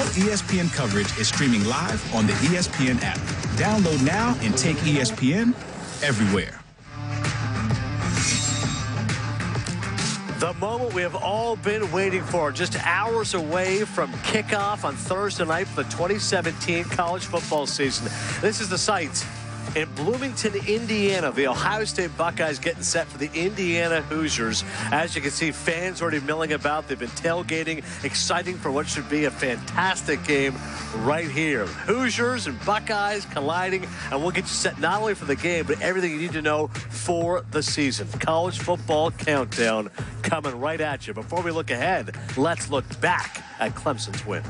All ESPN coverage is streaming live on the ESPN app. Download now and take ESPN everywhere. The moment we have all been waiting for, just hours away from kickoff on Thursday night for the 2017 college football season. This is the site in Bloomington, Indiana. The Ohio State Buckeyes getting set for the Indiana Hoosiers. As you can see, fans already milling about. They've been tailgating, exciting for what should be a fantastic game right here. Hoosiers and Buckeyes colliding, and we'll get you set not only for the game, but everything you need to know for the season. College football countdown coming right at you. Before we look ahead, let's look back at Clemson's win.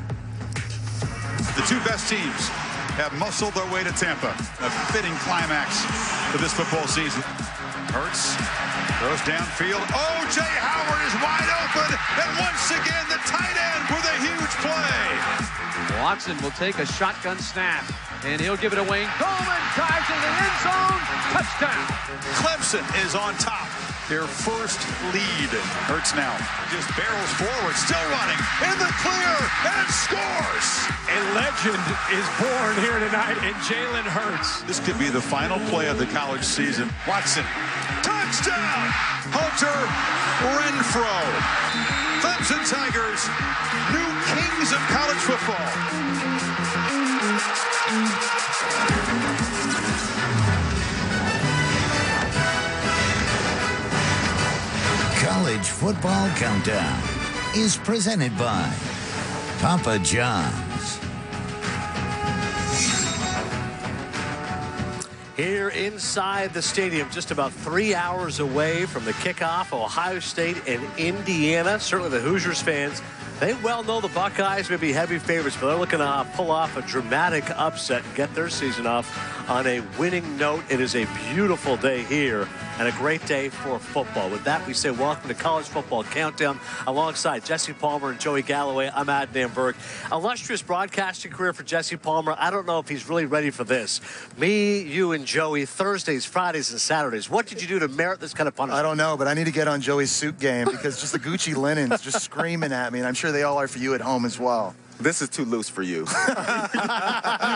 The two best teams have muscled their way to Tampa. A fitting climax for this football season. Hurts throws downfield. O.J. Howard is wide open. And once again, the tight end with a huge play. Watson will take a shotgun snap, and he'll give it away. Coleman drives in the end zone. Touchdown. Clemson is on top. Their first lead. Hurts now just barrels forward, still running, in the clear, and scores! A legend is born here tonight in Jalen Hurts. This could be the final play of the college season. Watson, touchdown! Hunter Renfro. Clemson Tigers, new kings of college football. College Football Countdown is presented by Papa John's. Here inside the stadium, just about 3 hours away from the kickoff, Ohio State and Indiana. Certainly the Hoosiers fans, they well know the Buckeyes may be heavy favorites, but they're looking to pull off a dramatic upset and get their season off on a winning note. It is a beautiful day here and a great day for football. With that, we say welcome to College Football Countdown. Alongside Jesse Palmer and Joey Galloway, I'm Adnan Burke. Illustrious broadcasting career for Jesse Palmer. I don't know if he's really ready for this. Me, you, and Joey, Thursdays, Fridays, and Saturdays. What did you do to merit this kind of punishment? I don't know, but I need to get on Joey's suit game because just the Gucci linens just screaming at me, and I'm sure they all are for you at home as well. This is too loose for you. You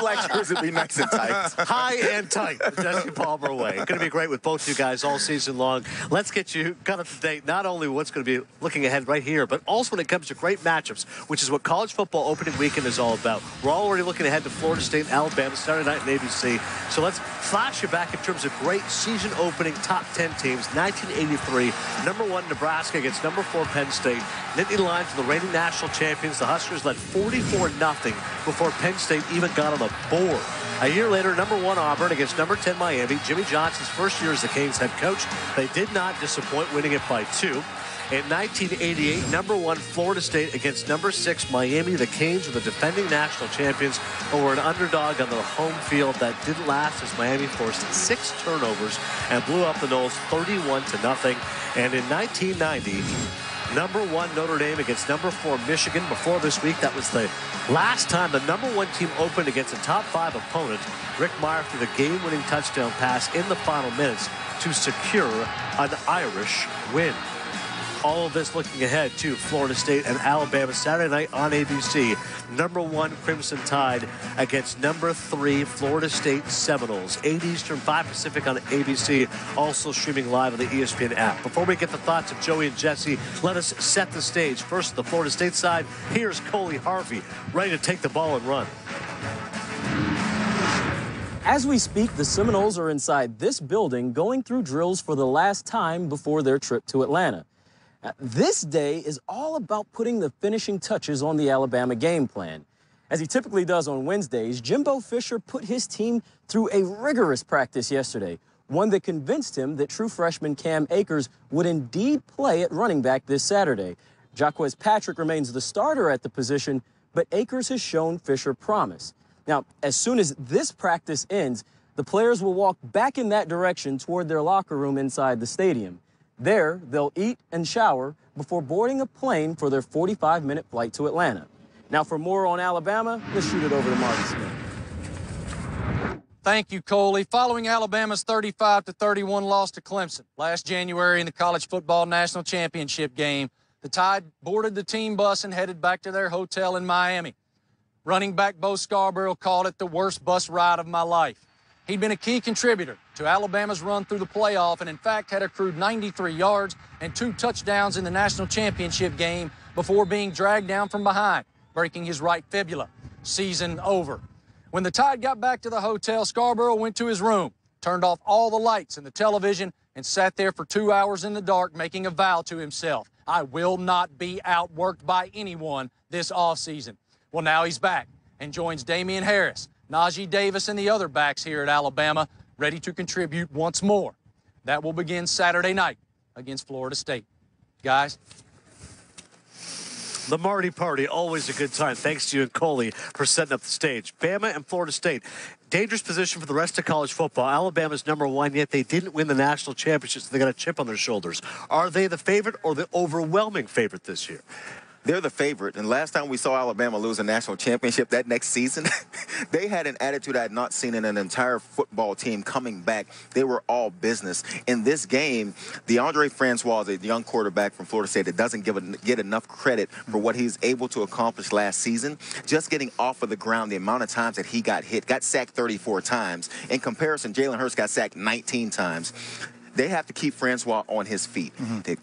like yours to be nice and tight. High and tight, Jesse Palmer way. Going to be great with both you guys all season long. Let's get you caught up to date, not only what's going to be looking ahead right here, but also when it comes to great matchups, which is what college football opening weekend is all about. We're already looking ahead to Florida State and Alabama, Saturday night in ABC. So let's flash you back in terms of great season opening top 10 teams. 1983, #1 Nebraska against #4 Penn State. Nittany Lions for the reigning national champions. The Huskers led 44-0 before Penn State even got on the board. A year later, #1 Auburn against #10 Miami. Jimmy Johnson's first year as the Canes head coach. They did not disappoint, winning it by 2. In 1988, #1 Florida State against #6 Miami. The Canes were the defending national champions, but were an underdog on their home field. That didn't last as Miami forced 6 turnovers and blew up the Noles 31-0. And in 1990, #1 Notre Dame against #4 Michigan. Before this week, that was the last time the #1 team opened against a top 5 opponent. Rick Meyer threw the game-winning touchdown pass in the final minutes to secure an Irish win. All of this looking ahead to Florida State and Alabama Saturday night on ABC. #1 Crimson Tide against #3 Florida State Seminoles. 8 Eastern, 5 Pacific on ABC. Also streaming live on the ESPN app. Before we get the thoughts of Joey and Jesse, let us set the stage. First, the Florida State side. Here's Coley Harvey, ready to take the ball and run. As we speak, the Seminoles are inside this building going through drills for the last time before their trip to Atlanta. This day is all about putting the finishing touches on the Alabama game plan. As he typically does on Wednesdays, Jimbo Fisher put his team through a rigorous practice yesterday, one that convinced him that true freshman Cam Akers would indeed play at running back this Saturday. Jaquez Patrick remains the starter at the position, but Akers has shown Fisher promise. Now, as soon as this practice ends, the players will walk back in that direction toward their locker room inside the stadium. There, they'll eat and shower before boarding a plane for their 45-minute flight to Atlanta. Now, for more on Alabama, let's shoot it over to Marty Smith. Thank you, Coley. Following Alabama's 35-31 loss to Clemson last January in the College Football National Championship game, the Tide boarded the team bus and headed back to their hotel in Miami. Running back Bo Scarborough called it the worst bus ride of my life. He'd been a key contributor to Alabama's run through the playoff and, in fact, had accrued 93 yards and 2 touchdowns in the national championship game before being dragged down from behind, breaking his right fibula. Season over. When the Tide got back to the hotel, Scarborough went to his room, turned off all the lights and the television, and sat there for 2 hours in the dark, making a vow to himself. I will not be outworked by anyone this offseason. Well, now he's back and joins Damian Harris, Najee Davis, and the other backs here at Alabama, ready to contribute once more. That will begin Saturday night against Florida State. Guys. The Marty Party, always a good time. Thanks to you and Coley for setting up the stage. Bama and Florida State, dangerous position for the rest of college football. Alabama's #1, yet they didn't win the national championship, so they got a chip on their shoulders. Are they the favorite or the overwhelming favorite this year? They're the favorite. And last time we saw Alabama lose a national championship that next season, they had an attitude I had not seen in an entire football team coming back. They were all business. In this game, DeAndre Francois is a young quarterback from Florida State that doesn't get enough credit for what he's able to accomplish last season. Just getting off of the ground, the amount of times that he got hit, got sacked 34 times. In comparison, Jalen Hurts got sacked 19 times. They have to keep Francois on his feet.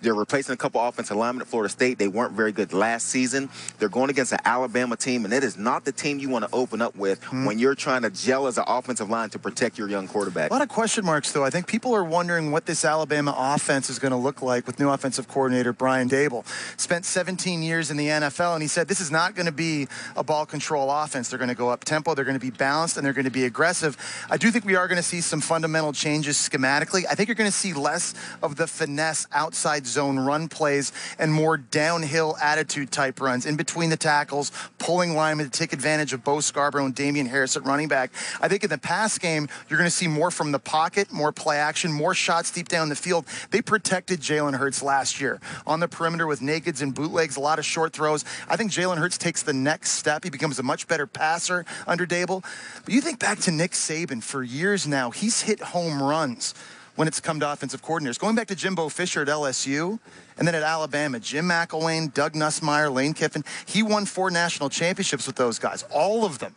They're replacing a couple offensive linemen at Florida State. They weren't very good last season. They're going against an Alabama team, and it is not the team you want to open up with when you're trying to gel as an offensive line to protect your young quarterback. A lot of question marks, though. I think people are wondering what this Alabama offense is going to look like with new offensive coordinator Brian Dable. Spent 17 years in the NFL, and he said this is not going to be a ball control offense. They're going to go up tempo, they're going to be balanced, and they're going to be aggressive. I do think we are going to see some fundamental changes schematically. I think you're going to see less of the finesse outside zone run plays and more downhill attitude type runs in between the tackles, pulling linemen to take advantage of Bo Scarborough and Damian Harris at running back. I think in the pass game, you're going to see more from the pocket, more play action, more shots deep down the field. They protected Jalen Hurts last year on the perimeter with nakeds and bootlegs, a lot of short throws. I think Jalen Hurts takes the next step. He becomes a much better passer under Dable. But you think back to Nick Saban, for years now, he's hit home runs when it's come to offensive coordinators. Going back to Jimbo Fisher at LSU, and then at Alabama, Jim McElwain, Doug Nussmeier, Lane Kiffin. He won 4 national championships with those guys, all of them.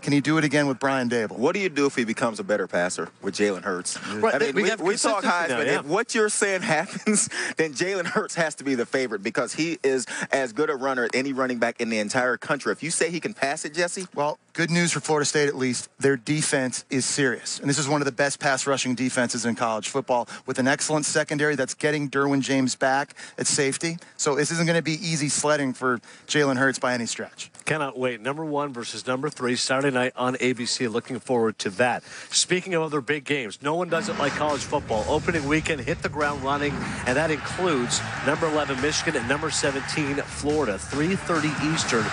Can he do it again with Brian Dable? What do you do if he becomes a better passer with Jalen Hurts? Right, I mean, we talk Heisman. Now, yeah. If what you're saying happens, then Jalen Hurts has to be the favorite because he is as good a runner as any running back in the entire country. If you say he can pass it, Jesse? Well, good news for Florida State at least. Their defense is serious. And this is one of the best pass rushing defenses in college football with an excellent secondary that's getting Derwin James back at safety. So this isn't going to be easy sledding for Jalen Hurts by any stretch. Cannot wait. #1 versus #3 Saturday night on ABC. Looking forward to that. Speaking of other big games, no one does it like college football. Opening weekend, hit the ground running, and that includes #11 Michigan and #17 Florida. 3:30 Eastern.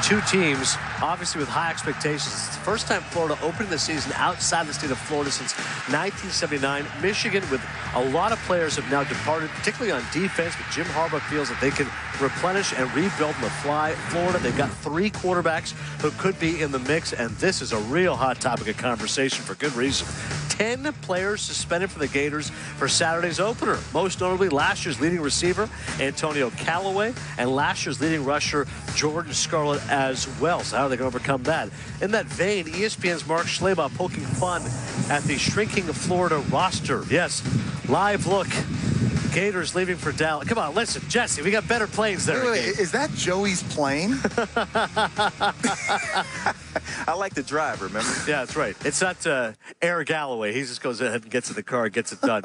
2 teams, obviously with high expectations. It's the first time Florida opening the season outside the state of Florida since 1979. Michigan, with a lot of players, have now departed, particularly on defense, but Jim Harbaugh feels that they can replenish and rebuild on the fly. Florida, they've got 3 quarterbacks who could be in the mix, and this is a real hot topic of conversation for good reason. 10 players suspended for the Gators for Saturday's opener. Most notably, last year's leading receiver, Antonio Callaway, and last year's leading rusher, Jordan Scarlett, as well. So how are they going to overcome that? In that vein, ESPN's Mark Schlabach poking fun at the shrinking Florida roster. Yes, live look. Gators leaving for Dallas. Come on, listen, Jesse, we got better planes there. Wait, is that Joey's plane? I like to drive, remember? Yeah, that's right. It's not Air Galloway. He just goes ahead and gets in the car and gets it done.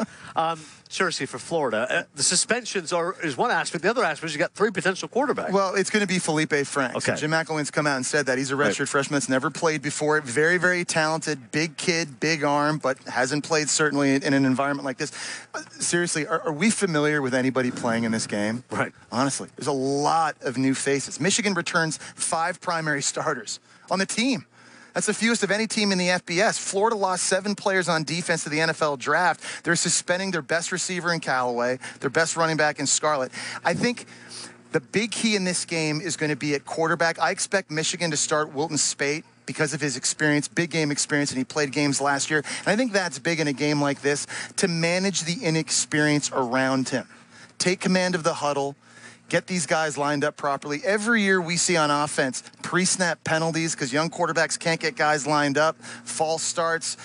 Seriously, for Florida, the suspensions is one aspect. The other aspect is you got 3 potential quarterbacks. Well, it's going to be Felipe Franks. Okay. Jim McElwain's come out and said that. He's a redshirt freshman that's never played before. Very, very talented, big kid, big arm, but hasn't played certainly in an environment like this. Seriously, are we familiar with anybody playing in this game? Right. Honestly, there's a lot of new faces. Michigan returns 5 primary starters on the team. That's the fewest of any team in the FBS. Florida lost 7 players on defense to the NFL draft. They're suspending their best receiver in Callaway, their best running back in Scarlett. I think the big key in this game is going to be at quarterback. I expect Michigan to start Wilton Spate because of his experience, big game experience, and he played games last year. And I think that's big in a game like this, to manage the inexperience around him. Take command of the huddle. Get these guys lined up properly. Every year we see on offense pre-snap penalties because young quarterbacks can't get guys lined up, false starts,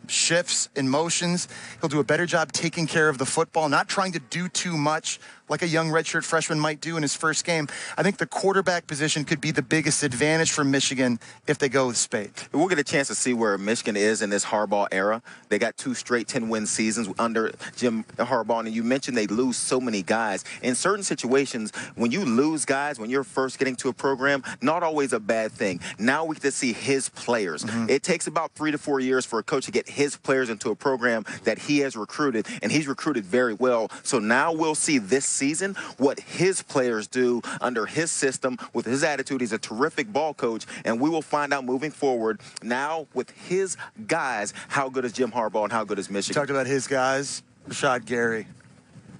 shifts and motions. He'll do a better job taking care of the football, not trying to do too much like a young redshirt freshman might do in his first game. I think the quarterback position could be the biggest advantage for Michigan if they go with Spade. We'll get a chance to see where Michigan is in this Harbaugh era. They got 2 straight 10-win seasons under Jim Harbaugh, and you mentioned they lose so many guys. In certain situations, when you lose guys, when you're first getting to a program, not always a bad thing. Now we get to see his players. It takes about 3 to 4 years for a coach to get his players into a program that he has recruited, and he's recruited very well. So now we'll see this season what his players do under his system with his attitude. He's a terrific ball coach, and we will find out moving forward now with his guys how good is Jim Harbaugh and how good is Michigan. Talked about his guys. Rashad Gary,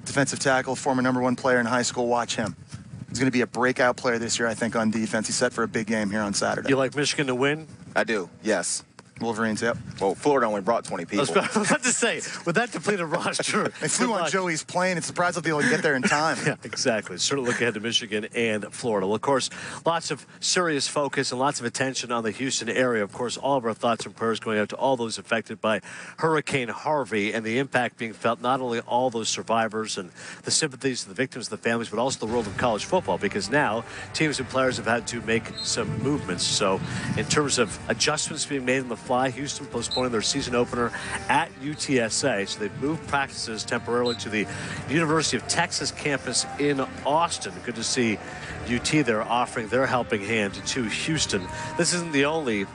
defensive tackle, former #1 player in high school. Watch him. He's going to be a breakout player this year, I think, on defense. He's set for a big game here on Saturday. You like Michigan to win? I do, yes. Wolverines, yep. Well, Florida only brought 20 people. I was about to say, with that depleted roster. They flew on Joey's plane. It's surprised if they'll get there in time. Yeah, exactly. Certainly look ahead to Michigan and Florida. Well, of course, lots of serious focus and lots of attention on the Houston area. Of course, all of our thoughts and prayers going out to all those affected by Hurricane Harvey and the impact being felt not only all those survivors and the sympathies to the victims, the families, but also the world of college football, because now teams and players have had to make some movements. So in terms of adjustments being made on the fly, Houston postponing their season opener at UTSA. So they've moved practices temporarily to the University of Texas campus in Austin. Good to see UT there offering their helping hand to Houston. This isn't the only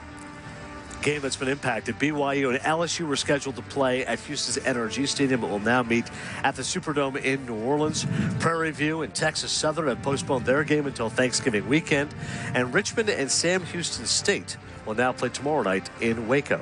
game that's been impacted. BYU and LSU were scheduled to play at Houston's NRG Stadium, but will now meet at the Superdome in New Orleans. Prairie View and Texas Southern have postponed their game until Thanksgiving weekend. And Richmond and Sam Houston State will now play tomorrow night in Waco.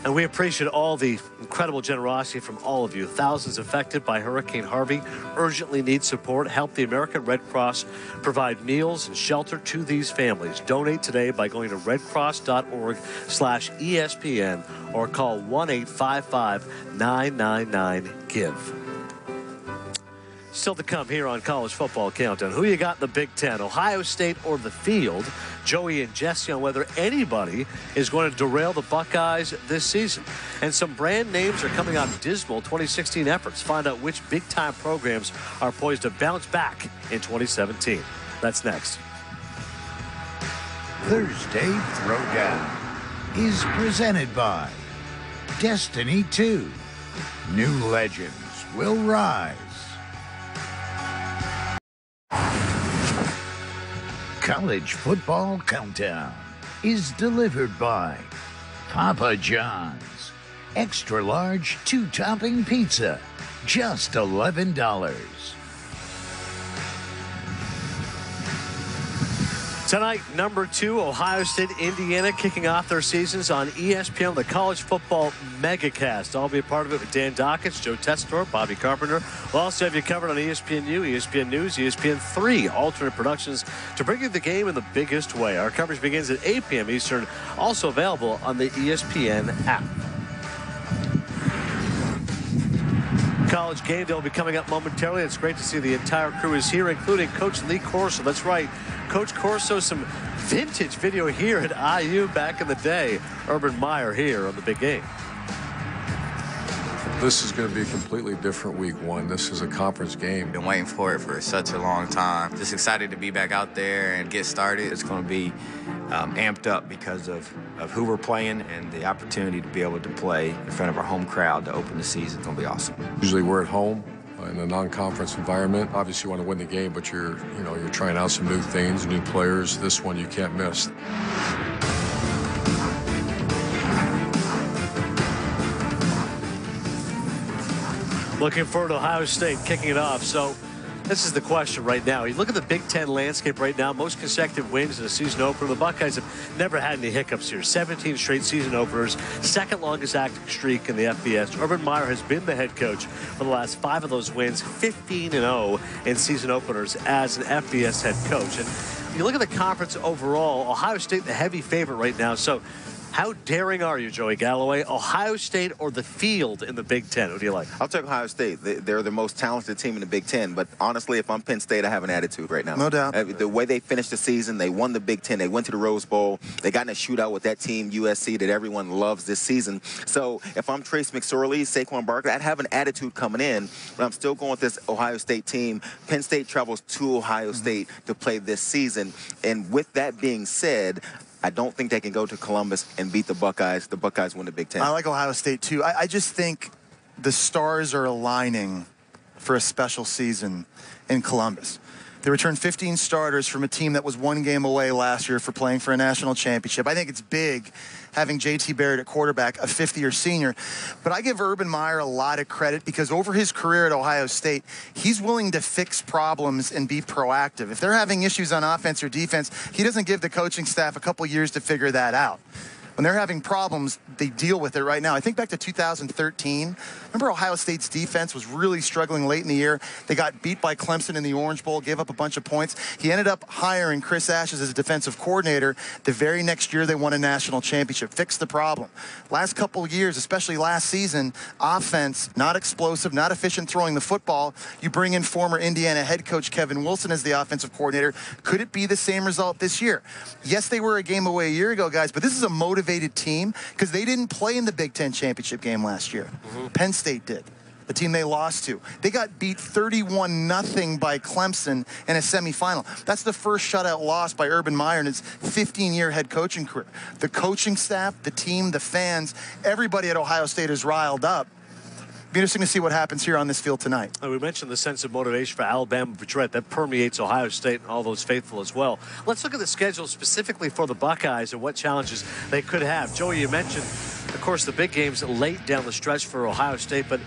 And we appreciate all the incredible generosity from all of you. Thousands affected by Hurricane Harvey urgently need support. Help the American Red Cross provide meals and shelter to these families. Donate today by going to redcross.org/ESPN or call 1-855-999-GIVE. Still to come here on College Football Countdown. Who you got in the Big Ten, Ohio State or the field? Joey and Jesse on whether anybody is going to derail the Buckeyes this season. And some brand names are coming out of dismal 2016 efforts. Find out which big-time programs are poised to bounce back in 2017. That's next. Thursday Throwdown is presented by Destiny 2. New legends will rise. College Football Countdown is delivered by Papa John's. Extra large 2-topping pizza, just $11. Tonight, number 2, Ohio State, Indiana, kicking off their seasons on ESPN, the College Football Megacast. I'll be a part of it with Dan Dockets, Joe Tessendorf, Bobby Carpenter. We'll also have you covered on ESPNU, ESPN News, ESPN3, alternate productions to bring you the game in the biggest way. Our coverage begins at 8 p.m. Eastern, also available on the ESPN app. College Game Day will be coming up momentarily. It's great to see the entire crew is here, including Coach Lee Corso. That's right, Coach Corso, some vintage video here at IU back in the day. Urban Meyer here on the big game. This is going to be a completely different week one. This is a conference game. Been waiting for it for such a long time. Just excited to be back out there and get started. It's going to be amped up because of who we're playing and the opportunity to be able to play in front of our home crowd to open the season. It's going to be awesome. Usually we're at home in a non-conference environment. Obviously you want to win the game, but you're trying out some new things, new players. This one you can't miss. Looking forward to Ohio State kicking it off. So this is the question right now. You look at the Big Ten landscape right now, most consecutive wins in a season opener. The Buckeyes have never had any hiccups here. 17 straight season openers, second longest active streak in the FBS. Urban Meyer has been the head coach for the last 5 of those wins, 15-0 in season openers as an FBS head coach. And you look at the conference overall, Ohio State the heavy favorite right now. So How daring are you, Joey Galloway? Ohio State or the field in the Big Ten? Who do you like? I'll take Ohio State. They're the most talented team in the Big Ten. But honestly, if I'm Penn State, I have an attitude right now. No doubt. The way they finished the season, they won the Big Ten. They went to the Rose Bowl. They got in a shootout with that team, USC, that everyone loves this season. So if I'm Trace McSorley, Saquon Barkley, I'd have an attitude coming in. But I'm still going with this Ohio State team. Penn State travels to Ohio State to play this season. And with that being said, I don't think they can go to Columbus and beat the Buckeyes. The Buckeyes win the Big Ten. I like Ohio State, too. I just think the stars are aligning for a special season in Columbus. They returned 15 starters from a team that was one game away last year for playing for a national championship. I think it's big having J.T. Barrett at quarterback, a fifth-year senior. But I give Urban Meyer a lot of credit because over his career at Ohio State, he's willing to fix problems and be proactive. If they're having issues on offense or defense, he doesn't give the coaching staff a couple years to figure that out. When they're having problems, they deal with it right now. I think back to 2013. Remember Ohio State's defense was really struggling late in the year. They got beat by Clemson in the Orange Bowl, gave up a bunch of points. He ended up hiring Chris Ashes as a defensive coordinator. The very next year, they won a national championship, fixed the problem. Last couple of years, especially last season, offense, not explosive, not efficient throwing the football. You bring in former Indiana head coach Kevin Wilson as the offensive coordinator. Could it be the same result this year? Yes, they were a game away a year ago, guys, but this is a motivated team because they didn't play in the Big Ten championship game last year. Penn State did, the team they lost to. They got beat 31-0 by Clemson in a semifinal. That's the first shutout loss by Urban Meyer in his 15-year head coaching career. The coaching staff, the team, the fans, everybody at Ohio State is riled up. Be interesting to see what happens here on this field tonight. We mentioned the sense of motivation for Alabama Detroit that permeates Ohio State and all those faithful as well. Let's look at the schedule specifically for the Buckeyes and what challenges they could have. Joey, you mentioned, of course, the big games late down the stretch for Ohio State, but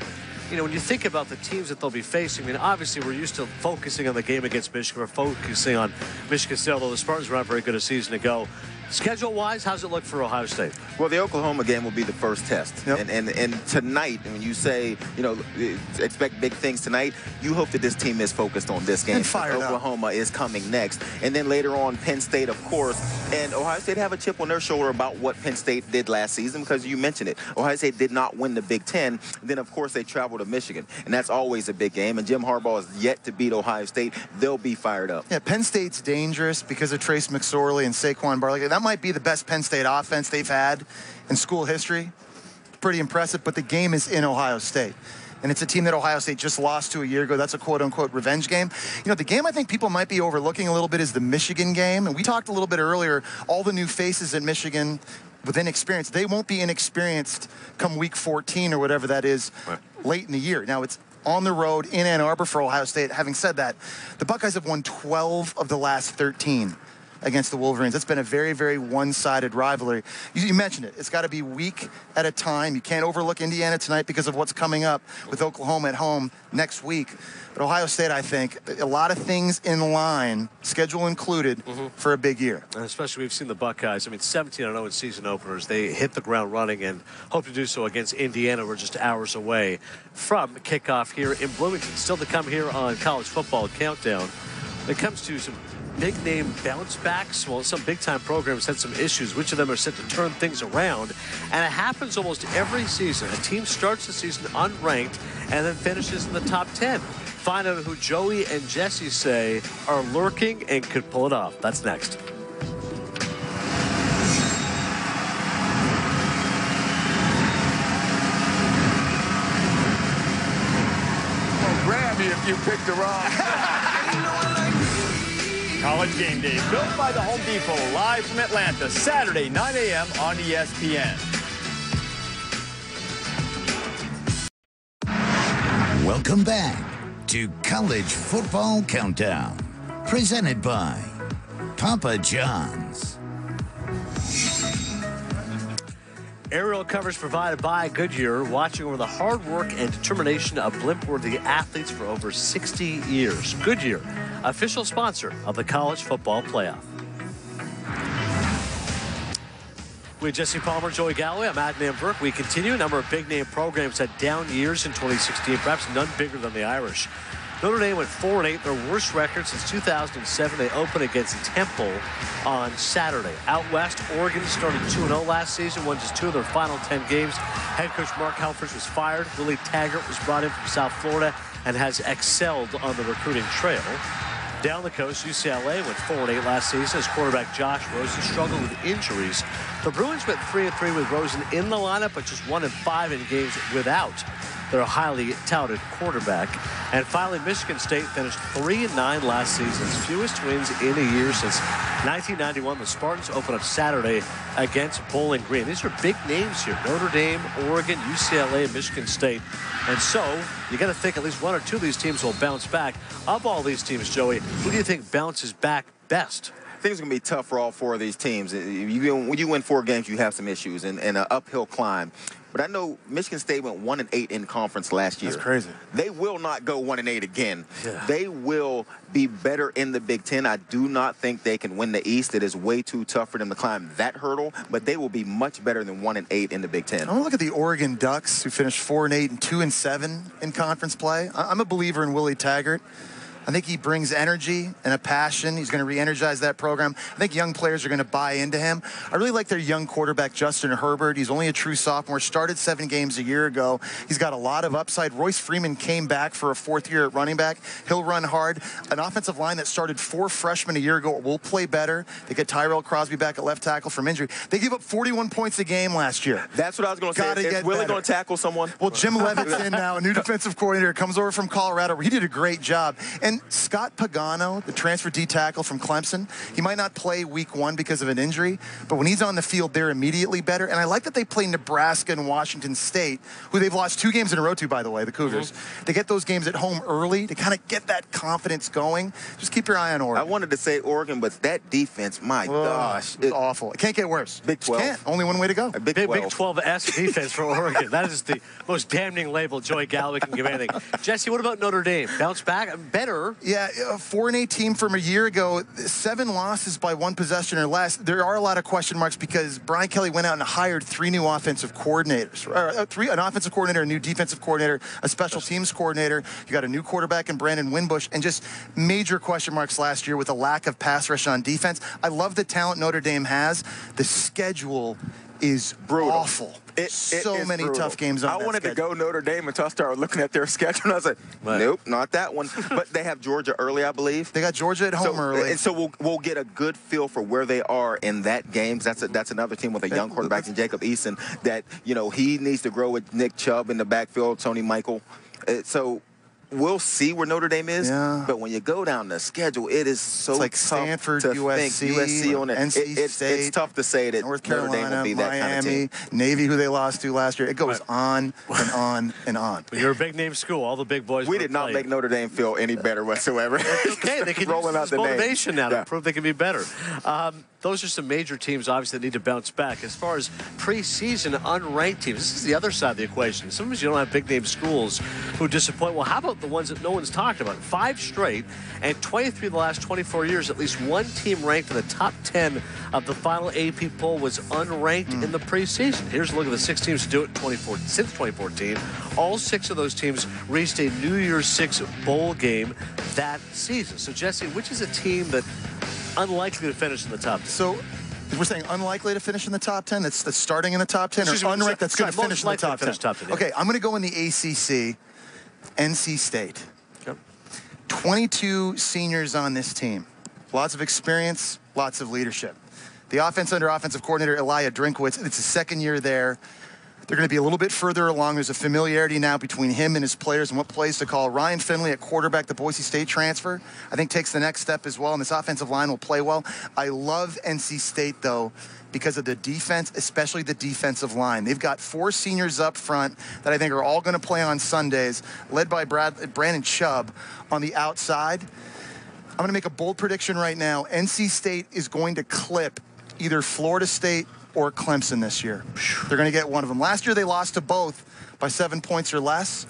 you know, when you think about the teams that they'll be facing, I mean, obviously we're used to focusing on the game against Michigan. We're focusing on Michigan State, although the Spartans were not very good a season ago. Schedule-wise, how's it look for Ohio State? Well, the Oklahoma game will be the first test. Yep. And tonight, when you say, you know, expect big things tonight, you hope that this team is focused on this game. Oklahoma is coming next. And then later on, Penn State, of course. And Ohio State have a chip on their shoulder about what Penn State did last season because you mentioned it. Ohio State did not win the Big Ten. Then, of course, they travel to Michigan. And that's always a big game. And Jim Harbaugh is yet to beat Ohio State. They'll be fired up. Yeah, Penn State's dangerous because of Trace McSorley and Saquon Barkley. That might be the best Penn State offense they've had in school history. Pretty impressive, but the game is in Ohio State. And it's a team that Ohio State just lost to a year ago. That's a quote-unquote revenge game. You know, the game I think people might be overlooking a little bit is the Michigan game. And we talked a little bit earlier, all the new faces at Michigan with inexperience, they won't be inexperienced come week 14 or whatever that is late in the year. Now, it's on the road in Ann Arbor for Ohio State. Having said that, the Buckeyes have won 12 of the last 13 against the Wolverines. It's been a very, very one-sided rivalry. You mentioned it. It's got to be week at a time. You can't overlook Indiana tonight because of what's coming up with Oklahoma at home next week. But Ohio State, I think, a lot of things in line, schedule included, for a big year. And especially we've seen the Buckeyes. I mean, 17-0 in season openers. They hit the ground running and hope to do so against Indiana. We're just hours away from kickoff here in Bloomington. Still to come here on College Football Countdown. When it comes to some big-name bounce backs, well, some big-time programs had some issues. Which of them are set to turn things around? And it happens almost every season. A team starts the season unranked and then finishes in the top 10. Find out who Joey and Jesse say are lurking and could pull it off. That's next. Well, grab you if you picked the wrong. College Game Day, built by the Home Depot, live from Atlanta, Saturday, 9 a.m. on ESPN. Welcome back to College Football Countdown, presented by Papa John's. Aerial coverage provided by Goodyear, watching over the hard work and determination of blimp-worthy athletes for over 60 years. Goodyear, official sponsor of the College Football Playoff. With Jesse Palmer, Joey Galloway, I'm Adnan Burke. We continue. A number of big-name programs had down years in 2016, perhaps none bigger than the Irish. Notre Dame went 4-8, their worst record since 2007. They opened against Temple on Saturday. Out west, Oregon started 2-0 last season, won just 2 of their final 10 games. Head coach Mark Helfrich was fired. Willie Taggart was brought in from South Florida and has excelled on the recruiting trail. Down the coast, UCLA went 4-8 last season as quarterback Josh Rosen struggled with injuries. The Bruins went 3-3 with Rosen in the lineup, but just 1-5 in games without their highly touted quarterback. And finally, Michigan State finished 3-9 last season's fewest wins in a year since 1991. The Spartans open up Saturday against Bowling Green. These are big names here: Notre Dame, Oregon, UCLA, Michigan State. And so you got to think at least 1 or 2 of these teams will bounce back. Of all these teams, Joey, who do you think bounces back best? I think it's going to be tough for all 4 of these teams. When you win 4 games, you have some issues and an uphill climb. But I know Michigan State went 1-8 in conference last year. That's crazy. They will not go 1-8 again. Yeah. They will be better in the Big Ten. I do not think they can win the East. It is way too tough for them to climb that hurdle. But they will be much better than 1-8 in the Big Ten. I want to look at the Oregon Ducks, who finished 4-8 and 2-7 in conference play. I'm a believer in Willie Taggart. I think he brings energy and a passion. He's going to re-energize that program. I think young players are going to buy into him. I really like their young quarterback, Justin Herbert. He's only a true sophomore, started 7 games a year ago. He's got a lot of upside. Royce Freeman came back for a 4th year at running back. He'll run hard. An offensive line that started 4 freshmen a year ago will play better. They get Tyrell Crosby back at left tackle from injury. They gave up 41 points a game last year. That's what I was going to say. Is Willie going to tackle someone? Well, Jim Levitt's in now, a new defensive coordinator, comes over from Colorado. He did a great job. And Scott Pagano, the transfer D tackle from Clemson, he might not play week 1 because of an injury, but when he's on the field, they're immediately better. And I like that they play Nebraska and Washington State, who they've lost 2 games in a row to, by the way, the Cougars. They get those games at home early to kind of get that confidence going. Just keep your eye on Oregon. I wanted to say Oregon, but that defense, my gosh. It's awful. It can't get worse. Big 12. Can't. Only one way to go. Big 12. Big 12-esque defense for Oregon. That is the most damning label Joey Galloway can give anything. Jesse, what about Notre Dame? Bounce back? Better. Yeah, 4-8 team from a year ago, 7 losses by 1 possession or less. There are a lot of question marks because Brian Kelly went out and hired 3 new offensive coordinators. An offensive coordinator, a new defensive coordinator, a special teams coordinator. You got a new quarterback in Brandon Winbush, and just major question marks last year with a lack of pass rush on defense. I love the talent Notre Dame has. The schedule is brutal. Awful. So many brutal. Tough games on I wanted schedule. to go Notre Dame until I started looking at their schedule, and I was like, nope, not that one. But they have Georgia early, I believe. They got Georgia at home early. And so we'll get a good feel for where they are in that game. That's another team with a young quarterback in Jacob Eason that, he needs to grow with Nick Chubb in the backfield, Tony Michael. So we'll see where Notre Dame is, but when you go down the schedule, it is so it's like tough Stanford, to USC, think. USC on it. NC State. It's tough to say that North Carolina, Notre Dame will be that Miami, kind of team. Navy, who they lost to last year. It goes on and on and on. You're a big-name school. All the big boys. We did not make Notre Dame feel any better whatsoever. Okay, they can rolling use out the motivation name. now to prove they can be better. Those are some major teams, obviously, that need to bounce back. As far as preseason unranked teams, this is the other side of the equation. Sometimes you don't have big-name schools who disappoint. Well, how about the ones that no one's talked about? 5 straight, and 23 of the last 24 years, at least one team ranked in the top 10 of the final AP poll was unranked in the preseason. Here's a look at the 6 teams to do it since 2014. All 6 of those teams reached a New Year's 6 bowl game that season. So, Jesse, which is a team that unlikely to finish in the top 10? So we're saying unlikely to finish in the top 10? That's starting in the top 10? Or unranked that's going to finish in the top 10? Okay, I'm going to go in the ACC, NC State. Yep. 22 seniors on this team. Lots of experience, lots of leadership. The offense under offensive coordinator Elijah Drinkwitz, it's his 2nd year there. They're going to be a little bit further along. There's a familiarity now between him and his players and what plays to call. Ryan Finley at quarterback, the Boise State transfer, I think takes the next step as well, and this offensive line will play well. I love NC State, though, because of the defense, especially the defensive line. They've got 4 seniors up front that I think are all going to play on Sundays, led by Brandon Chubb on the outside. I'm going to make a bold prediction right now. NC State is going to clip either Florida State or Clemson this year. They're going to get one of them. Last year, they lost to both by 7 points or less.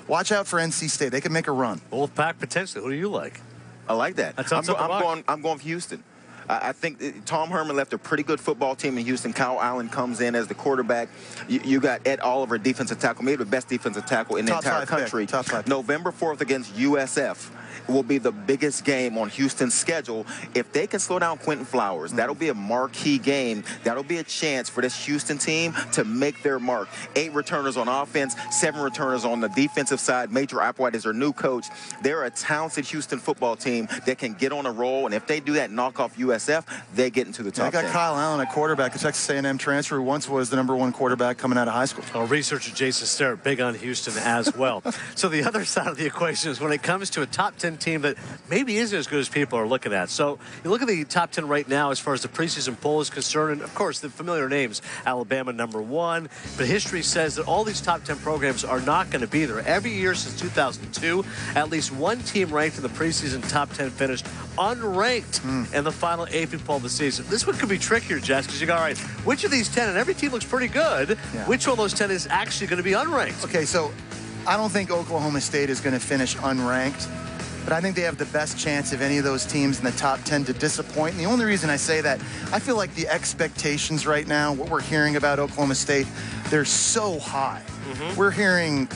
Watch out for NC State. They can make a run. Wolfpack potentially. Who do you like? I like that. I'm going for Houston. I think Tom Herman left a pretty good football team in Houston. Kyle Allen comes in as the quarterback. You got Ed Oliver, defensive tackle, maybe the best defensive tackle in the entire country. Top 5. November 4th against USF will be the biggest game on Houston's schedule. If they can slow down Quentin Flowers, that'll be a marquee game. That'll be a chance for this Houston team to make their mark. 8 returners on offense, 7 returners on the defensive side. Major Applewhite is their new coach. They're a talented Houston football team that can get on a roll, and if they do that, knock off USF, they get into the top 10. I got Kyle Allen, a quarterback, a Texas A&M transfer who once was the #1 quarterback coming out of high school. Our researcher Jason Sterrett, big on Houston as well. So the other side of the equation is when it comes to a top 10 team that maybe isn't as good as people are looking at. So you look at the top 10 right now as far as the preseason poll is concerned, and of course the familiar names, Alabama #1, but history says that all these top 10 programs are not going to be there. Every year since 2002, at least one team ranked in the preseason top 10 finished unranked in the final AP poll of the season. This one could be trickier, Jess, because you go, all right, which of these 10, and every team looks pretty good, which one of those 10 is actually going to be unranked? Okay, so I don't think Oklahoma State is going to finish unranked, but I think they have the best chance of any of those teams in the top 10 to disappoint. And the only reason I say that, I feel like the expectations right now, what we're hearing about Oklahoma State, they're so high. We're hearing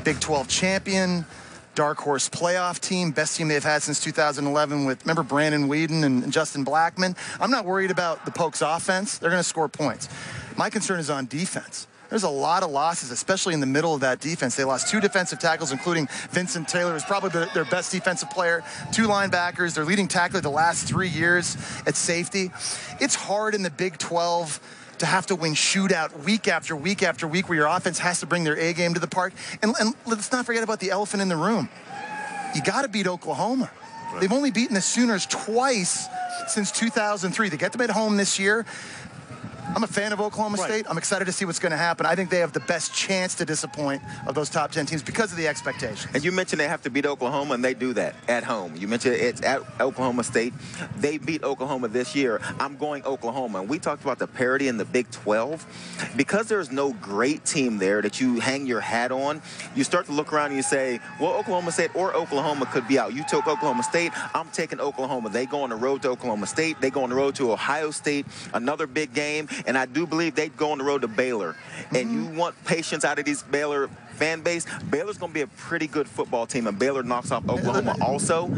Big 12 champion, dark horse playoff team, best team they've had since 2011 with, remember, Brandon Whedon and Justin Blackman. I'm not worried about the Pokes offense. They're going to score points. My concern is on defense. There's a lot of losses, especially in the middle of that defense. They lost 2 defensive tackles, including Vincent Taylor, who's probably their best defensive player, 2 linebackers, their leading tackler the last 3 years at safety. It's hard in the Big 12 to have to win shootout week after week after week where your offense has to bring their A game to the park. And let's not forget about the elephant in the room. You got to beat Oklahoma. Right. They've only beaten the Sooners twice since 2003. They get them at home this year. I'm a fan of Oklahoma State. I'm excited to see what's going to happen. I think they have the best chance to disappoint of those top 10 teams because of the expectations. And you mentioned they have to beat Oklahoma, and they do that at home. You mentioned it's at Oklahoma State. They beat Oklahoma this year. I'm going Oklahoma. And we talked about the parity in the Big 12. Because there's no great team there that you hang your hat on, you start to look around and you say, well, Oklahoma State or Oklahoma could be out. You took Oklahoma State. I'm taking Oklahoma. They go on the road to Oklahoma State. They go on the road to Ohio State, another big game. And I do believe they'd go on the road to Baylor. And you want patience out of these Baylor fan base. Baylor's going to be a pretty good football team, and Baylor knocks off Oklahoma also.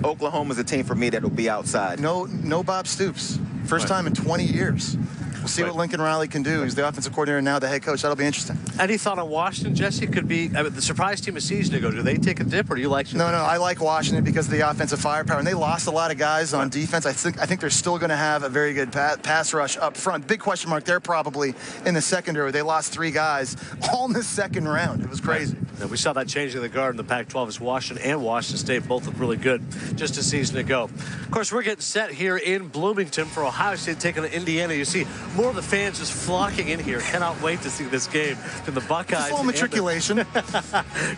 Oklahoma's a team for me that'll be outside. No Bob Stoops. First time in 20 years. We'll see what Lincoln Riley can do. He's the offensive coordinator and now the head coach. That'll be interesting. Any thought on Washington, Jesse? Could be the surprise team a season ago. Do they take a dip, or do you like? No. I like Washington because of the offensive firepower, and they lost a lot of guys on defense. I think they're still going to have a very good pass rush up front. Big question mark there probably in the secondary. They lost 3 guys all in the second round. It was crazy. Now, we saw that changing the guard in the Pac-12 as Washington and Washington State both look really good just a season ago. Of course, we're getting set here in Bloomington for Ohio State taking on Indiana. You see more of the fans just flocking in here. Cannot wait to see this game from the Buckeyes. Just a little matriculation.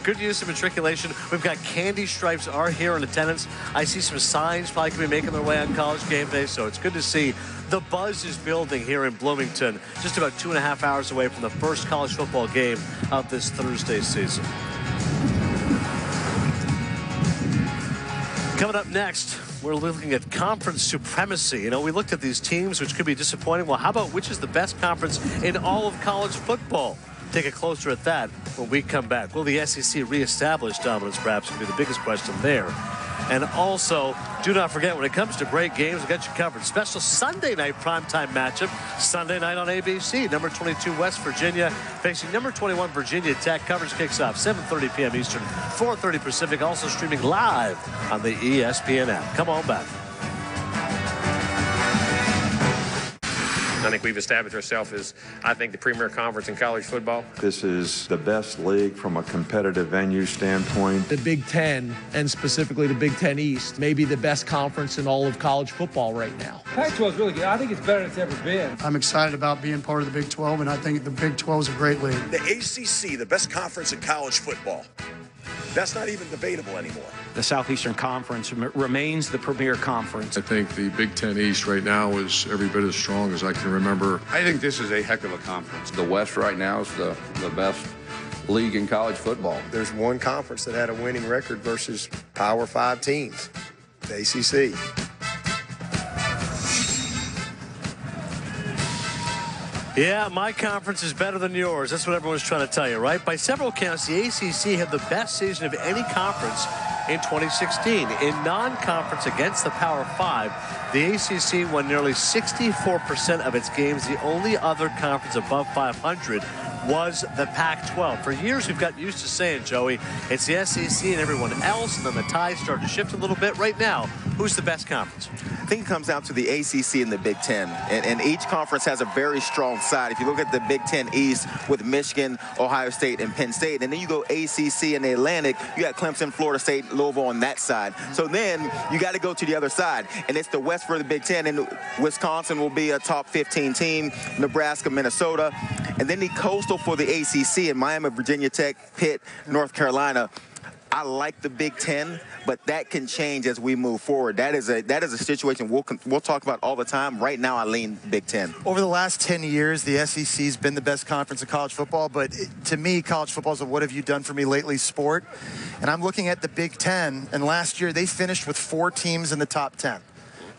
Good use of matriculation. We've got candy stripes are here in attendance. I see some signs probably could be making their way on College game day, so it's good to see. The buzz is building here in Bloomington, just about 2.5 hours away from the first college football game of this Thursday season. Coming up next, we're looking at conference supremacy. You know, we looked at these teams, which could be disappointing. Well, how about which is the best conference in all of college football? Take a closer at that when we come back. Will the SEC reestablish dominance? Perhaps could be the biggest question there. And also, do not forget, when it comes to great games, we got you covered. Special Sunday night primetime matchup. Sunday night on ABC. Number 22 West Virginia facing number 21 Virginia Tech. Coverage kicks off 7:30 p.m. Eastern, 4:30 Pacific. Also streaming live on the ESPN app. Come on back. I think we've established ourselves as, I think, the premier conference in college football. This is the best league from a competitive venue standpoint. The Big Ten, and specifically the Big Ten East, may be the best conference in all of college football right now. Pac-12 is really good. I think it's better than it's ever been. I'm excited about being part of the Big 12, and I think the Big 12 is a great league. The ACC, the best conference in college football. That's not even debatable anymore. The Southeastern Conference remains the premier conference. I think the Big Ten East right now is every bit as strong as I can remember. I think this is a heck of a conference. The West right now is the best league in college football. There's one conference that had a winning record versus Power 5 teams, the ACC. Yeah, my conference is better than yours. That's what everyone's trying to tell you, right? By several counts, the ACC had the best season of any conference in 2016. In non-conference against the Power 5, the ACC won nearly 64% of its games. The only other conference above 500 was the Pac-12. For years, we've gotten used to saying, Joey, it's the SEC and everyone else, and then the ties start to shift a little bit. Right now, who's the best conference? I think it comes down to the ACC and the Big Ten. And each conference has a very strong side. If you look at the Big Ten East with Michigan, Ohio State, and Penn State, and then you go ACC and the Atlantic, you got Clemson, Florida State, Louisville on that side. So then you got to go to the other side, and it's the West for the Big Ten, and Wisconsin will be a top 15 team, Nebraska, Minnesota, and then the Coastal for the ACC in Miami, Virginia Tech, Pitt, North Carolina. I like the Big Ten, but that can change as we move forward. That is a situation we'll talk about all the time. Right now, I lean Big Ten. Over the last 10 years, the SEC's been the best conference in college football, but to me, college football is a what have you done for me lately sport. And I'm looking at the Big Ten, and last year they finished with 4 teams in the top 10.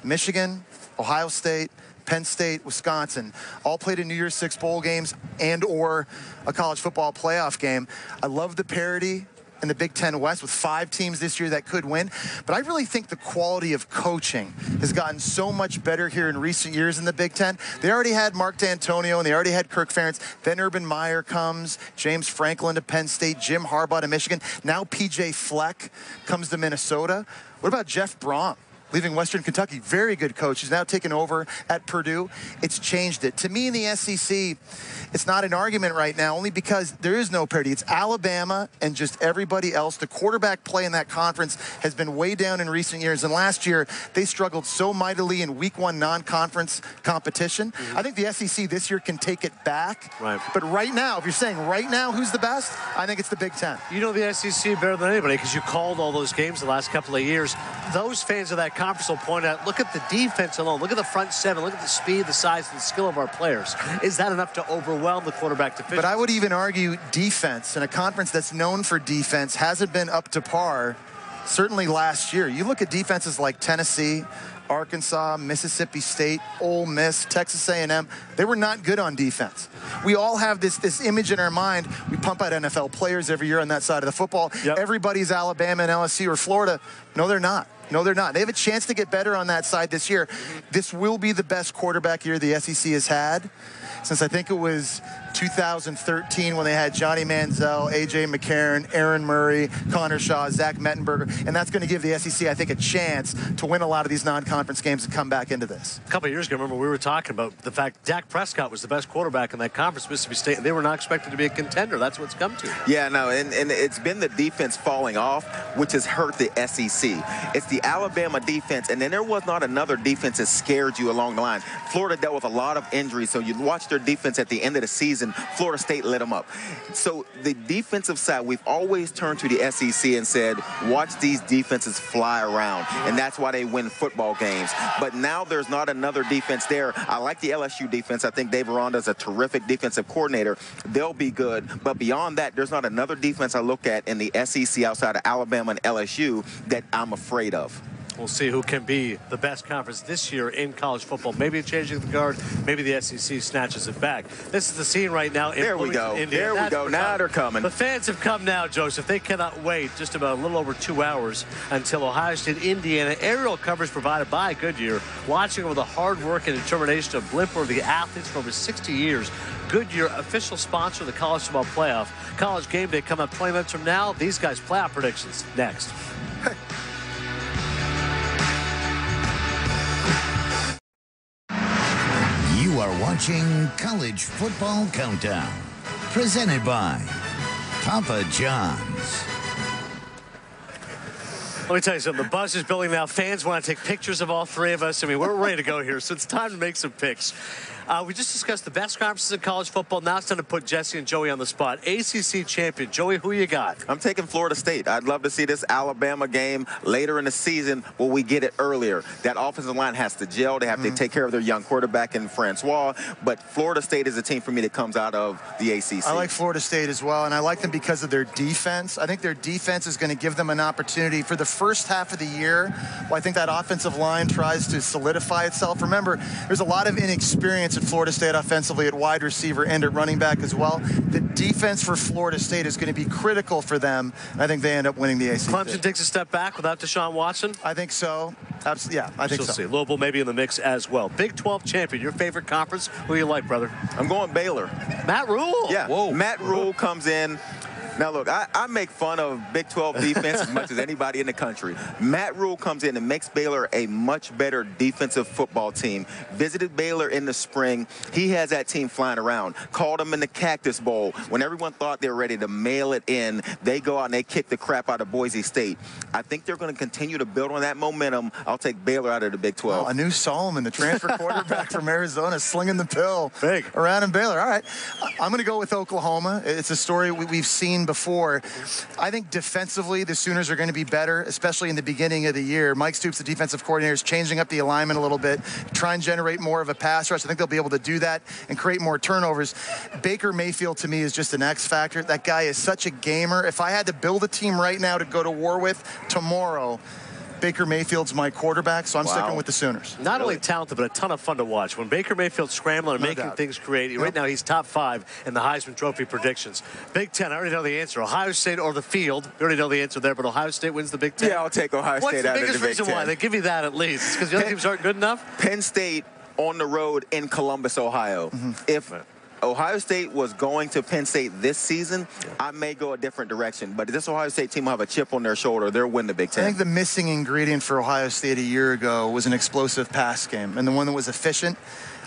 Michigan, Ohio State, Penn State, Wisconsin, all played in New Year's Six bowl games and or a college football playoff game. I love the parity in the Big Ten West with 5 teams this year that could win. But I really think the quality of coaching has gotten so much better here in recent years in the Big Ten. They already had Mark D'Antonio and they already had Kirk Ferentz. Then Urban Meyer comes, James Franklin to Penn State, Jim Harbaugh to Michigan. Now P.J. Fleck comes to Minnesota. What about Jeff Brom? Leaving Western Kentucky, very good coach. He's now taken over at Purdue. It's changed it. To me in the SEC, it's not an argument right now, only because there is no parity. It's Alabama and just everybody else. The quarterback play in that conference has been way down in recent years. And last year, they struggled so mightily in week 1 non-conference competition. I think the SEC this year can take it back. Right. But right now, if you're saying right now who's the best, I think it's the Big Ten. You know the SEC better than anybody because you called all those games the last couple of years. Those fans of that conference will point out, look at the defense alone. Look at the front 7. Look at the speed, the size, and the skill of our players. Is that enough to overwhelm the quarterback deficiency? But I would even argue defense in a conference that's known for defense hasn't been up to par, certainly last year. You look at defenses like Tennessee, Arkansas, Mississippi State, Ole Miss, Texas A&M. They were not good on defense. We all have this image in our mind. We pump out NFL players every year on that side of the football. Yep. Everybody's Alabama and LSU or Florida. No, they're not. No, they're not. They have a chance to get better on that side this year. This will be the best quarterback year the SEC has had since I think it was 2013 when they had Johnny Manziel, A.J. McCarron, Aaron Murray, Connor Shaw, Zach Mettenberger, and that's going to give the SEC, I think, a chance to win a lot of these non-conference games and come back into this. A couple of years ago, remember, we were talking about the fact Dak Prescott was the best quarterback in that conference, Mississippi State, and they were not expected to be a contender. That's what it's come to. Yeah, no, and it's been the defense falling off, which has hurt the SEC. It's the Alabama defense, and then there was not another defense that scared you along the line. Florida dealt with a lot of injuries, so you watch their defense at the end of the season. Florida State lit them up. So the defensive side, we've always turned to the SEC and said, watch these defenses fly around, and that's why they win football games. But now there's not another defense there. I like the LSU defense. I think Dave Aranda's a terrific defensive coordinator. They'll be good. But beyond that, there's not another defense I look at in the SEC outside of Alabama and LSU that I'm afraid of. We'll see who can be the best conference this year in college football. Maybe changing the guard. Maybe the SEC snatches it back. This is the scene right now. There we go. There we go. Now they're coming. The fans have come now, Joseph. They cannot wait just about a little over 2 hours until Ohio State, Indiana. Aerial coverage provided by Goodyear. Watching over the hard work and determination of Blimp-worthy athletes for over 60 years. Goodyear, official sponsor of the college football playoff. College game day coming up 20 minutes from now. These guys' playoff predictions next. You are watching College Football Countdown, presented by Papa John's. Let me tell you something. The buzz is building now. Fans want to take pictures of all 3 of us. I mean, we're ready to go here, so it's time to make some picks. We just discussed the best conferences in college football. Now it's time to put Jesse and Joey on the spot. ACC champion. Joey, who you got? I'm taking Florida State. I'd love to see this Alabama game later in the season where we get it earlier. That offensive line has to gel. They have to take care of their young quarterback in Francois. But Florida State is a team for me that comes out of the ACC. I like Florida State as well, and I like them because of their defense. I think their defense is going to give them an opportunity for the first half of the year, well, I think that offensive line tries to solidify itself. Remember, there's a lot of inexperience at Florida State offensively at wide receiver and at running back as well. The defense for Florida State is going to be critical for them. I think they end up winning the ACC. Clemson takes a step back without Deshaun Watson? I think so. Absolutely. Yeah, I think so. See. Louisville maybe in the mix as well. Big 12 champion, your favorite conference? Who do you like, brother? I'm going Baylor. Matt Rule. Yeah. Whoa. Matt Rule comes in. Now, look, I make fun of Big 12 defense as much as anybody in the country. Matt Rule comes in and makes Baylor a much better defensive football team. Visited Baylor in the spring. He has that team flying around. Called them in the Cactus Bowl. When everyone thought they were ready to mail it in, they go out and they kick the crap out of Boise State. I think they're going to continue to build on that momentum. I'll take Baylor out of the Big 12. Oh, Anu Solomon, the transfer quarterback from Arizona, slinging the pill around in Baylor. All right. I'm going to go with Oklahoma. It's a story we've seen before. I think defensively, the Sooners are going to be better, especially in the beginning of the year. Mike Stoops, the defensive coordinator, is changing up the alignment a little bit, try and generate more of a pass rush. I think they'll be able to do that and create more turnovers. Baker Mayfield, to me, is just an X factor. That guy is such a gamer. If I had to build a team right now to go to war with tomorrow, Baker Mayfield's my quarterback, so I'm sticking with the Sooners. Not only talented, but a ton of fun to watch. When Baker Mayfield's scrambling and making things creative, right now he's top 5 in the Heisman Trophy predictions. Big Ten, I already know the answer. Ohio State or the field. We already know the answer there, but Ohio State wins the Big Ten. Yeah, I'll take Ohio State out of the Big Ten. What's the biggest reason why? They give you that at least. It's because the other teams aren't good enough? Penn State on the road in Columbus, Ohio. If Ohio State was going to Penn State this season, I may go a different direction. But this Ohio State team will have a chip on their shoulder. They'll win the Big Ten. I think the missing ingredient for Ohio State a year ago was an explosive pass game, and the one that was efficient.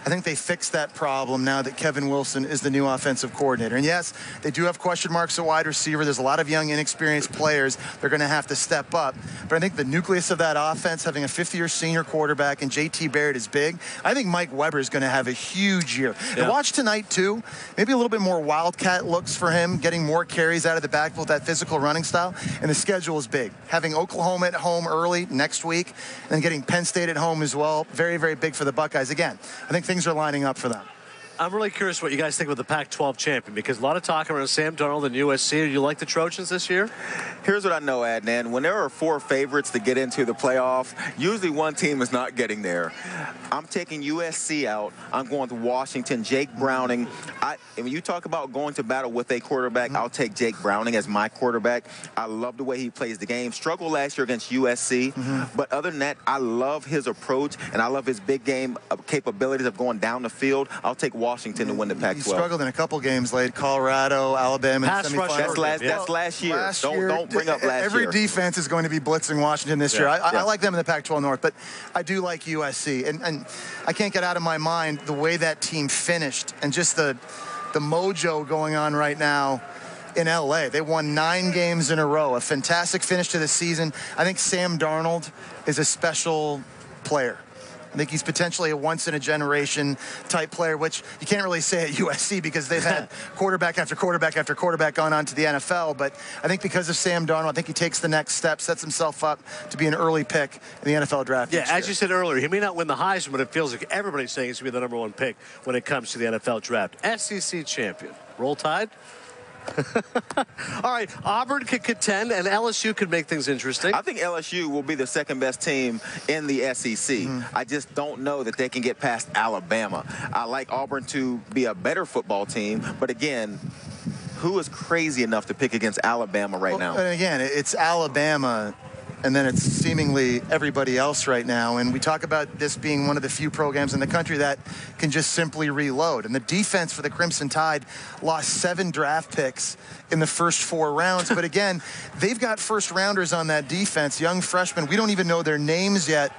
I think they fixed that problem now that Kevin Wilson is the new offensive coordinator. And yes, they do have question marks at wide receiver. There's a lot of young, inexperienced players. They're going to have to step up. But I think the nucleus of that offense, having a fifth-year senior quarterback and J.T. Barrett is big. I think Mike Weber is going to have a huge year. And watch tonight, too. Maybe a little bit more wildcat looks for him, getting more carries out of the backfield, that physical running style. And the schedule is big. Having Oklahoma at home early next week, and then getting Penn State at home as well. Very, very big for the Buckeyes. Again, I think things are lining up for them. I'm really curious what you guys think about the Pac-12 champion, because a lot of talk around Sam Darnold and USC. Do you like the Trojans this year? Here's what I know, Adnan. When there are 4 favorites to get into the playoff, usually one team is not getting there. I'm taking USC out. I'm going to Washington. Jake Browning. And when you talk about going to battle with a quarterback, I'll take Jake Browning as my quarterback. I love the way he plays the game. Struggled last year against USC. But other than that, I love his approach, and I love his big game capabilities of going down the field. I'll take Washington to win the Pac-12. He struggled in a couple games late. Colorado, Alabama, in semifinals. That's last year. Don't bring up last every year. Every defense is going to be blitzing Washington this year. I like them in the Pac-12 North, but I do like USC. And I can't get out of my mind the way that team finished and just the mojo going on right now in L.A. They won 9 games in a row. A fantastic finish to the season. I think Sam Darnold is a special player. I think he's potentially a once-in-a-generation type player, which you can't really say at USC because they've had quarterback after quarterback after quarterback gone on to the NFL. But I think because of Sam Darnold, I think he takes the next step, sets himself up to be an early pick in the NFL draft. Yeah, as you said earlier, he may not win the Heisman, but it feels like everybody's saying he's going to be the #1 pick when it comes to the NFL draft. SEC champion. Roll Tide? All right, Auburn could contend, and LSU could make things interesting. I think LSU will be the second best team in the SEC. I just don't know that they can get past Alabama. I like Auburn to be a better football team, but again, who is crazy enough to pick against Alabama right now? And again, it's Alabama, and then it's seemingly everybody else right now. And we talk about this being one of the few programs in the country that can just simply reload. And the defense for the Crimson Tide lost 7 draft picks in the first 4 rounds. But again, they've got first-rounders on that defense, young freshmen. We don't even know their names yet,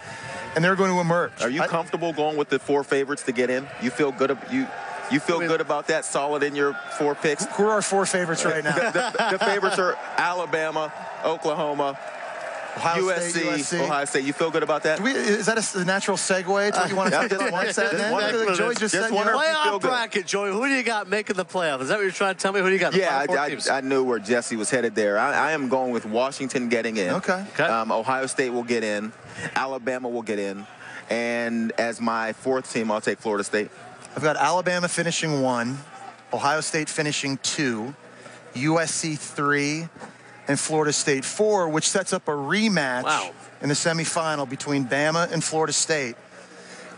and they're going to emerge. Are you comfortable going with the 4 favorites to get in? You feel good? You feel good about that? Solid in your 4 picks? Who are our 4 favorites right now? The favorites are Alabama, Oklahoma, USC, Ohio State. You feel good about that? Is that a natural segue to what you want to talk about? Joey just said playoff bracket, Joey. Who do you got making the playoff? Is that what you're trying to tell me? Who do you got? Yeah, I knew where Jesse was headed there. I am going with Washington getting in. Okay. Ohio State will get in. Alabama will get in. And as my 4th team, I'll take Florida State. I've got Alabama finishing 1, Ohio State finishing 2, USC 3, and Florida State 4, which sets up a rematch in the semifinal between Bama and Florida State,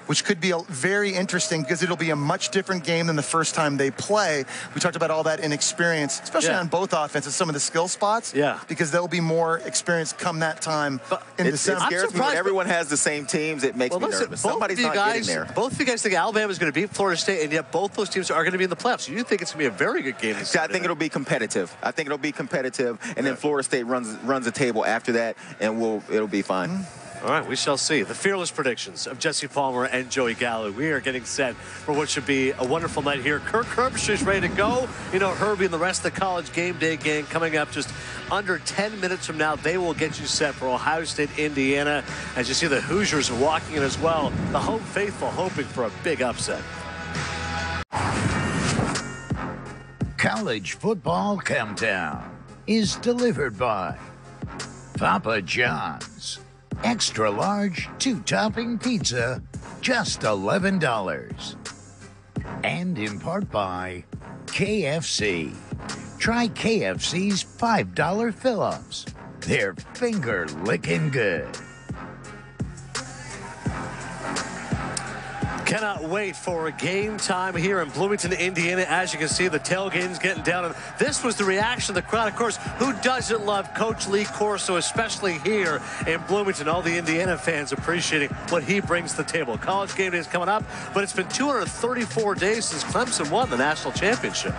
which could be very interesting because it'll be a much different game than the first time they play. We talked about all that inexperience, especially on both offenses, some of the skill spots. Yeah. Because there'll be more experience come that time in December. It scares me when everyone has the same teams. It makes me nervous. Somebody's not getting there. Both of you guys think Alabama's going to beat Florida State, and yet both those teams are going to be in the playoffs. So you think it's going to be a very good game this I think it'll be competitive. And then Florida State runs the table after that, and it'll be fine. All right, we shall see. The fearless predictions of Jesse Palmer and Joey Gallo. We are getting set for what should be a wonderful night here. Kirk Herbstreit's ready to go. You know, Herbie and the rest of the College Game Day gang coming up just under 10 minutes from now. They will get you set for Ohio State, Indiana. As you see, the Hoosiers are walking in as well. The home faithful hoping for a big upset. College Football Countdown is delivered by Papa John's. Extra large 2-topping pizza, just $11. And in part by KFC. Try KFC's $5 fill-ups. They're finger-licking good. Cannot wait for a game time here in Bloomington, Indiana. As you can see, the tailgating's getting down. And this was the reaction of the crowd. Of course, who doesn't love Coach Lee Corso, especially here in Bloomington? All the Indiana fans appreciating what he brings to the table. College Game Day is coming up, but it's been 234 days since Clemson won the national championship.